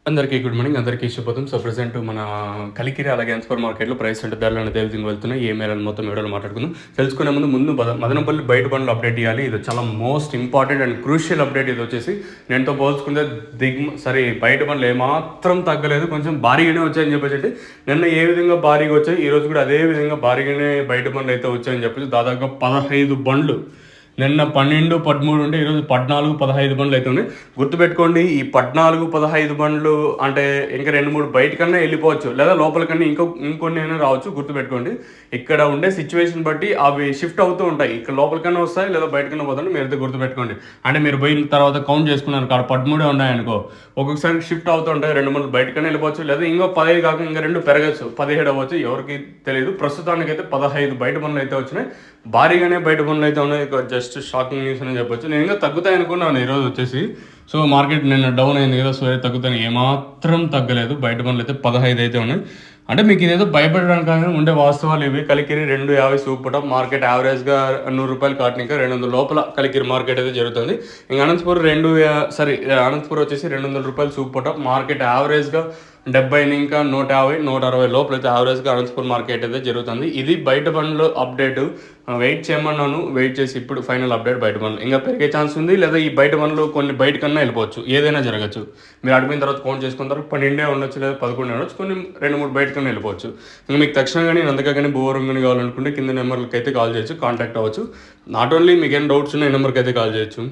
అందరికీ good morning. అందరికీ శుభోదయం. సో, ప్రెజెంట్ మన కలికిరి అలాగే సూపర్ మార్కెట్‌లో ప్రైస్ అంటే ధరలు అనేది ఏ విధంగా వెళ్తున్నాయి, ఏ మేరలు మొత్తం వీడియోలో మాట్లాడుకుందాం. తెలుసుకునే ముందు మదనపల్లి బయట బండ్లు అప్డేట్ ఇవ్వాలి. ఇది చాలా most important and crucial update. ఇది వచ్చేసి నేనుతో పోల్చుకుంటే బయట బండ్లు ఏమాత్రం తగ్గలేదు, కొంచెం భారీగానే వచ్చాయని చెప్పేసి. నిన్న ఏ విధంగా భారీగా వచ్చాయి, ఈరోజు కూడా అదే విధంగా భారీగానే బయట బండ్లు అయితే వచ్చాయని చెప్పేసి దాదాపుగా 15 బండ్లు నిన్న 12, 13 ఉంటే ఈరోజు 14, 15 బండ్లు అయితే ఉన్నాయి. గుర్తుపెట్టుకోండి, ఈ 14, 15 బండ్లు అంటే ఇంకా 2-3 బయటకన్నా వెళ్ళిపోవచ్చు, లేదా లోపలికన్నా ఇంకొన్ని అయినా రావచ్చు. గుర్తుపెట్టుకోండి, ఇక్కడ ఉండే సిచ్యువేషన్ బట్టి అవి షిఫ్ట్ అవుతూ ఉంటాయి. ఇక్కడ లోపలికన్నా వస్తాయి, లేదా బయటకన్నా పోతాయి. మీరు గుర్తుపెట్టుకోండి. అంటే మీరు పోయిన తర్వాత కౌంట్ చేసుకున్నారు కాడ 13 ఉన్నాయనుకో, ఒక్కొక్కసారి షిఫ్ట్ అవుతూ ఉంటాయి. 2-3 బయటకన్నా వెళ్ళిపోవచ్చు, లేదా ఇంకో 15 కాక ఇంకా 2 పెరగచ్చు, 17 అవ్వచ్చు, ఎవరికి తెలియదు. ప్రస్తుతానికైతే 15 బయట బండ్లు అయితే వచ్చినాయి. భారీగానే బయట బండ్లు అయితే ఉన్నాయి. జస్ట్ షాకింగ్ న్యూస్ అని చెప్పొచ్చు. నేను ఇంకా తగ్గుతాయి అనుకున్నాను ఈరోజు వచ్చేసి. సో మార్కెట్ నిన్న డౌన్ అయింది కదా, సో తగ్గుతాయి, ఏమాత్రం తగ్గలేదు. బయట బండ్లు అయితే 15 అయితే ఉన్నాయి. అంటే మీకు ఇదేదో భయపడడానికి ఉండే వాస్తవాలు ఇవి. కలికిరి 250 సూపర్ టాప్ మార్కెట్ యావరేజ్గా ₹100 కాటన్, ఇంకా 200 లోపల కలికిరి మార్కెట్ అయితే జరుగుతుంది. ఇంకా అనంతపూర్ వచ్చేసి ₹200 సూపర్ టాప్ మార్కెట్ యావరేజ్గా 70 ఇంకా 150, 160 లోపల అయితే యావరేజ్గా అనంతపూర్ మార్కెట్ అయితే జరుగుతుంది. ఇది బయట బండ్లు అప్డేట్. వెయిట్ చేయమన్నాను, వెయిట్ చేసి ఇప్పుడు ఫైనల్ అప్డేట్. బయట బండ్లు ఇంకా పెరిగే ఛాన్స్ ఉంది, లేదా ఈ బయట బండ్లు కొన్ని బయటకన్నా వెళ్ళిపోవచ్చు, ఏదైనా జరగచ్చు. మీరు అడిగిన తర్వాత కౌంట్ చేసుకున్న తర్వాత 12 ఉండొచ్చు, లేదా 11 ఉండొచ్చు, కొన్ని 2-3 బయటకన్నా వెళ్ళిపోవచ్చు. ఇంకా మీకు తక్షణం కానీ అందుకే కానీ బోరం కానీ కావాలనుకుంటే కింద నెంబర్లకి అయితే కాల్ చేయొచ్చు, కాంటాక్ట్ అవ్వచ్చు. నాట్ ఓన్లీ మీకు ఏం డౌట్స్ ఉన్న ఈ నెంబర్కి అయితే కాల్ చేయొచ్చు.